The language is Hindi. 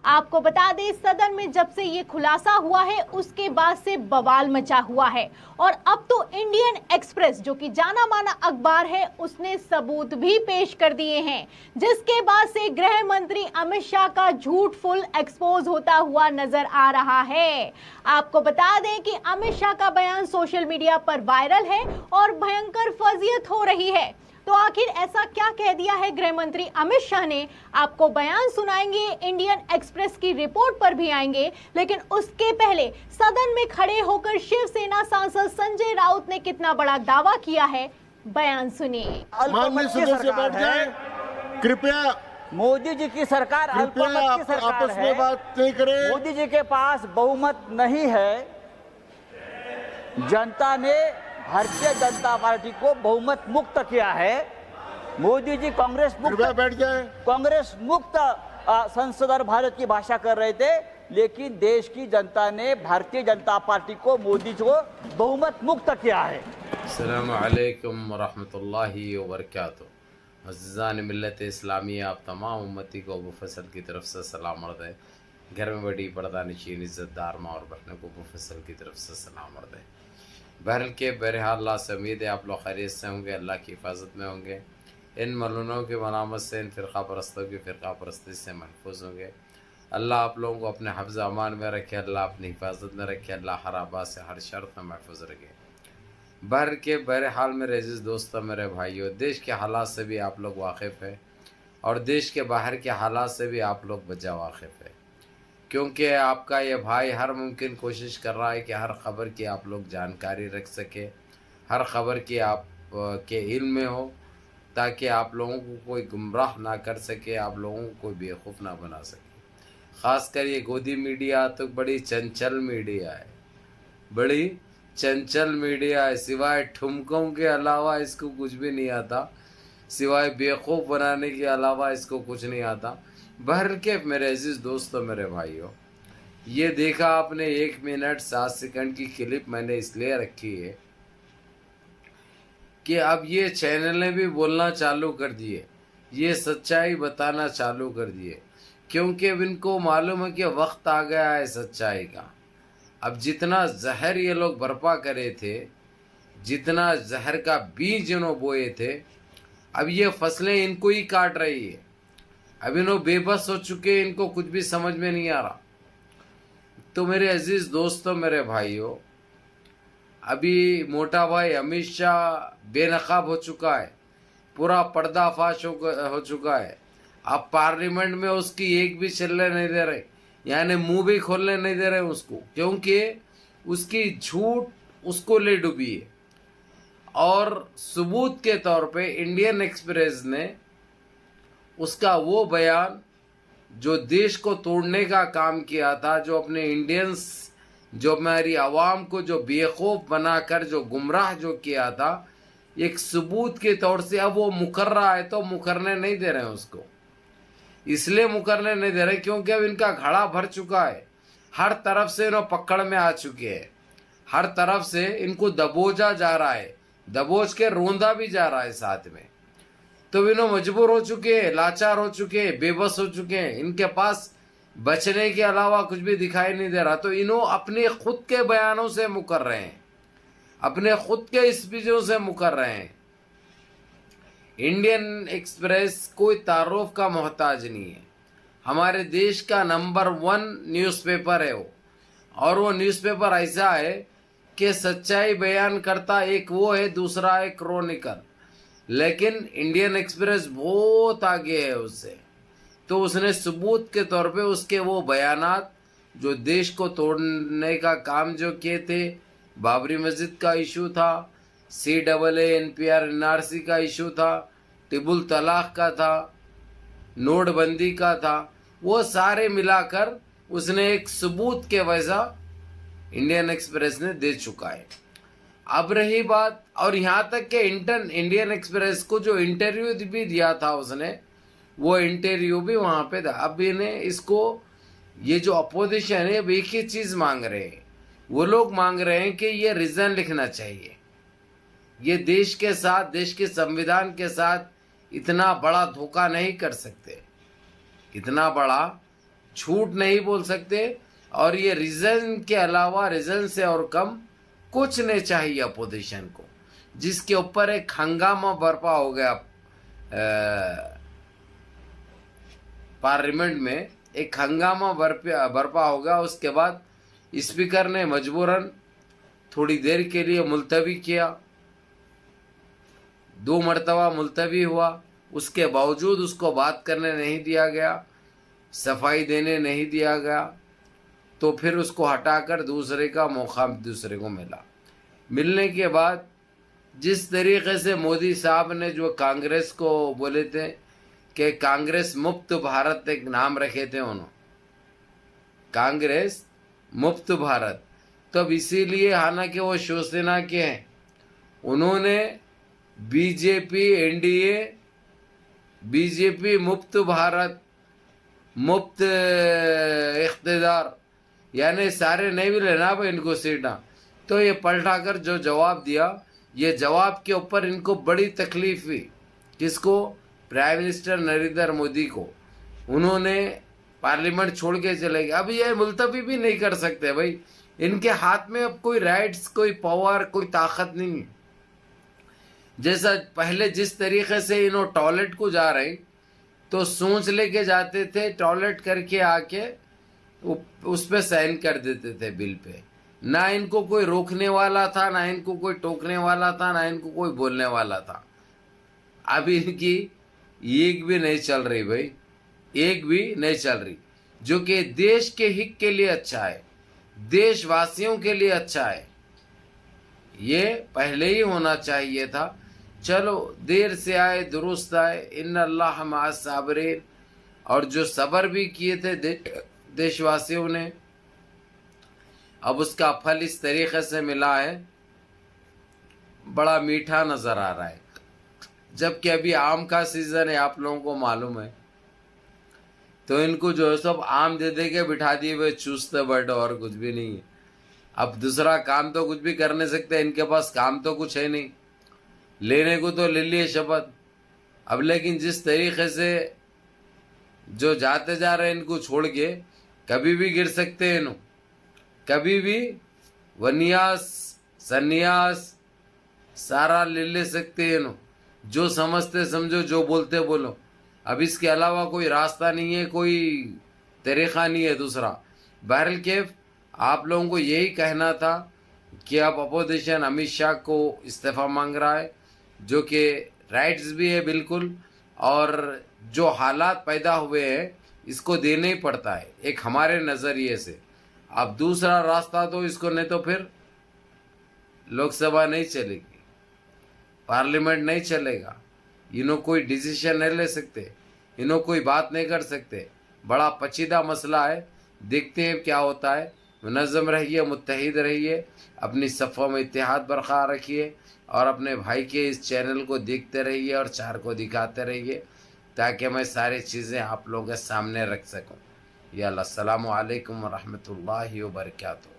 आपको बता दें, सदन में जब से ये खुलासा हुआ है उसके बाद से बवाल मचा हुआ है और अब तो इंडियन एक्सप्रेस जो कि जाना माना अखबार है उसने सबूत भी पेश कर दिए हैं, जिसके बाद से गृह मंत्री अमित शाह का झूठ फुल एक्सपोज होता हुआ नजर आ रहा है। आपको बता दें कि अमित शाह का बयान सोशल मीडिया पर वायरल है और भयंकर फजीयत हो रही है। तो आखिर ऐसा क्या कह दिया है गृह मंत्री अमित शाह ने, आपको बयान सुनाएंगे, इंडियन एक्सप्रेस की रिपोर्ट पर भी आएंगे, लेकिन उसके पहले सदन में खड़े होकर शिवसेना सांसद संजय राउत ने कितना बड़ा दावा किया है, बयान सुनिए। माननीय सदस्य बैठ जाए कृपया। मोदी जी की सरकार अल्पमत की सरकार आपस है। में बात नहीं करें। मोदी जी के पास बहुमत नहीं है। जनता ने भारतीय जनता पार्टी को बहुमत मुक्त किया है। मोदी जी कांग्रेस मुक्त, बैठ जाए। कांग्रेस मुक्त संसद और भारत की भाषा कर रहे थे, लेकिन देश की जनता ने भारतीय जनता पार्टी को, मोदी जी को बहुमत मुक्त किया है। अस्सलामु अलैकुम वरहमतुल्लाहि वबरकातुहू। अज़ीज़ान मिल्लत इस्लामी, आप तमाम उम्मती को अबू फसल की तरफ से सलाम अर्ज़ है। घर में बड़ी पर्दा नशीन इज़्ज़तदार माँ और बहनों को अबू फसल की तरफ से सलाम अर्ज़ है। बहरहाल के बहरहाल अल्लाह से उम्मीद है आप लोग खैरियत से होंगे, अल्लाह की हिफाजत में होंगे, इन मलूनों की मलामत से, इन फ़िरक़ा परस्तों की फ़िरक़ा परस्ती से महफूज होंगे। अल्लाह आप लोगों को अपने हफ्ज़ अमान में रखे, अल्लाह अपनी हिफाजत में रखे, अल्लाह हर आबाद से हर शर्त में महफूज रखे। बर के बहरहाल मेरे अज़ीज़ दोस्तों, मेरे भाइयों, देश के हालात से भी आप लोग वाकिफ़ है और देश के बाहर के हालात से भी आप लोग बजा वाकिफ़ है, क्योंकि आपका ये भाई हर मुमकिन कोशिश कर रहा है कि हर ख़बर की आप लोग जानकारी रख सके, हर ख़बर की आप के इल्म में हो, ताकि आप लोगों को कोई गुमराह ना कर सके, आप लोगों को कोई बेवकूफ़ ना बना सके। ख़ासकर ये गोदी मीडिया तो बड़ी चंचल मीडिया है, बड़ी चंचल मीडिया है। सिवाय ठुमकों के अलावा इसको कुछ भी नहीं आता, सिवाय बेवकूफ़ बनाने के अलावा इसको कुछ नहीं आता। बहर के मेरे अजीज़ दोस्तों, मेरे भाइयों, ये देखा आपने 1 मिनट 7 सेकंड की क्लिप मैंने इसलिए रखी है कि अब ये चैनलें भी बोलना चालू कर दिए, ये सच्चाई बताना चालू कर दिए, क्योंकि अब इनको मालूम है कि वक्त आ गया है सच्चाई का। अब जितना जहर ये लोग बर्पा करे थे, जितना जहर का बीज इन्होंने बोए थे, अब ये फसलें इनको ही काट रही है। अब इन्हों बेबस हो चुके, इनको कुछ भी समझ में नहीं आ रहा। तो मेरे अजीज़ दोस्तों, मेरे भाइयों, अभी मोटा भाई अमित शाह बेनकाब हो चुका है, पूरा पर्दाफाश हो चुका है। अब पार्लियामेंट में उसकी एक भी चलने नहीं दे रहे, यानी मुंह भी खोलने नहीं दे रहे उसको, क्योंकि उसकी झूठ उसको ले डूबी है। और सबूत के तौर पे इंडियन एक्सप्रेस ने उसका वो बयान जो देश को तोड़ने का काम किया था, जो अपने इंडियंस, जो हमारी आवाम को जो बेखौफ बनाकर जो गुमराह जो किया था, एक सबूत के तौर से अब वो मुकर रहा है। तो मुकरने नहीं दे रहे हैं उसको, इसलिए मुकरने नहीं दे रहे क्योंकि अब इनका घड़ा भर चुका है, हर तरफ से इन्हों पकड़ में आ चुके हैं, हर तरफ से इनको दबोचा जा रहा है, दबोच के रोंदा भी जा रहा है साथ में। तो इन्हों मजबूर हो चुके हैं, लाचार हो चुके हैं, बेबस हो चुके हैं, इनके पास बचने के अलावा कुछ भी दिखाई नहीं दे रहा। तो इन्हों अपने खुद के बयानों से मुकर रहे हैं, अपने खुद के स्पीचों से मुकर रहे हैं। इंडियन एक्सप्रेस कोई तारुफ का मोहताज नहीं है, हमारे देश का नंबर 1 न्यूज़पेपर है वो। और वो न्यूज़पेपर ऐसा है कि सच्चाई बयान करता एक वो है, दूसरा है क्रॉनिकल, लेकिन इंडियन एक्सप्रेस बहुत आगे है उससे। तो उसने सबूत के तौर पे उसके वो बयानात जो देश को तोड़ने का काम जो किए थे, बाबरी मस्जिद का इशू था, CAA NPR NRC का इशू था, टिबुल तलाक का था, नोटबंदी का था, वो सारे मिलाकर उसने एक सबूत के वजह इंडियन एक्सप्रेस ने दे चुका है। अब रही बात, और यहाँ तक कि इंडियन एक्सप्रेस को जो इंटरव्यू भी दिया था उसने, वो इंटरव्यू भी वहाँ पे था। अब इन्हें इसको, ये जो अपोजिशन है, अब एक ही चीज़ मांग रहे हैं, वो लोग मांग रहे हैं कि ये रिजन लिखना चाहिए। ये देश के साथ, देश के संविधान के साथ इतना बड़ा धोखा नहीं कर सकते, इतना बड़ा झूठ नहीं बोल सकते, और ये रीजन के अलावा, रीजन से और कम कुछ नहीं चाहिए अपोजिशन को, जिसके ऊपर एक हंगामा बर्पा हो गया। पार्लियामेंट में एक हंगामा बर्पा हो गया। उसके बाद स्पीकर ने मजबूरन थोड़ी देर के लिए मुलतवी किया, 2 मरतबा मुलतवी हुआ। उसके बावजूद उसको बात करने नहीं दिया गया, सफाई देने नहीं दिया गया, तो फिर उसको हटाकर दूसरे का मौका दूसरे को मिला। मिलने के बाद जिस तरीके से मोदी साहब ने जो कांग्रेस को बोले थे कि कांग्रेस मुक्त भारत एक नाम रखे थे उन्होंने, कांग्रेस मुक्त भारत, तब इसीलिए हालांकि वो शिवसेना के हैं, उन्होंने बीजेपी एनडीए, बीजेपी मुक्त भारत, मुक्त इख्तिदार, यानी सारे नहीं मिले ना भाई इनको सीटा। तो ये पलटाकर जो जवाब दिया, ये जवाब के ऊपर इनको बड़ी तकलीफ हुई। किसको? प्राइम मिनिस्टर नरेंद्र मोदी को। उन्होंने पार्लियामेंट छोड़ के चले गए। अब ये मुलतवी भी नहीं कर सकते भाई, इनके हाथ में अब कोई राइट्स, कोई पावर, कोई ताकत नहीं है। जैसा पहले जिस तरीके से इन्हों टॉयलेट को जा रहे तो सोच लेके जाते थे, टॉयलेट करके आके उस पे साइन कर देते थे बिल पे। ना इनको कोई रोकने वाला था, ना इनको कोई टोकने वाला था, ना इनको कोई बोलने वाला था। अब इनकी एक भी नहीं चल रही भाई, एक भी नहीं चल रही, जो कि देश के हित के लिए अच्छा है, देशवासियों के लिए अच्छा है। ये पहले ही होना चाहिए था। चलो देर से आए दुरुस्त आए, इन्न अल्लाह मअ साबिरीन। और जो सब्र भी किए थे देशवासियों ने, अब उसका फल इस तरीके से मिला है, बड़ा मीठा नजर आ रहा है। जबकि अभी आम का सीजन है, आप लोगों को मालूम है, तो इनको जो है सब आम दे दे के बिठा दिए हुए चूसते बैठो, और कुछ भी नहीं है। अब दूसरा काम तो कुछ भी कर नहीं सकते, इनके पास काम तो कुछ है नहीं। लेने को तो ले लिए शपथ, अब लेकिन जिस तरीके से जो जाते जा रहे हैं इनको छोड़ के, कभी भी गिर सकते हैं इन्हों, कभी भी वन्यास सन्यास सारा ले सकते हैं इन्हों। जो समझते समझो, जो बोलते बोलो। अब इसके अलावा कोई रास्ता नहीं है, कोई तरीक़ा नहीं है दूसरा। बहरहाल केफ आप लोगों को यही कहना था कि अब अपोजिशन अमित शाह को इस्तीफ़ा मांग रहा है, जो कि राइट्स भी है बिल्कुल, और जो हालात पैदा हुए हैं इसको देना ही पड़ता है एक हमारे नज़रिए से। अब दूसरा रास्ता तो इसको नहीं, तो फिर लोकसभा नहीं चलेगी, पार्लियामेंट नहीं चलेगा, इन्हों कोई डिसीजन नहीं ले सकते, इन्हों कोई बात नहीं कर सकते। बड़ा पचीदा मसला है, देखते हैं क्या होता है। मुनज़्ज़म रहिए, मुत्तहिद रहिए, अपनी सफ़ों में इत्तेहाद बरकरार रखिए, और अपने भाई के इस चैनल को देखते रहिए और चार को दिखाते रहिए, ताकि मैं सारी चीज़ें आप लोगों के सामने रख सकूं। या अल्लाह, अस्सलामु अलैकुम व रहमतुल्लाहि व बरकातहू।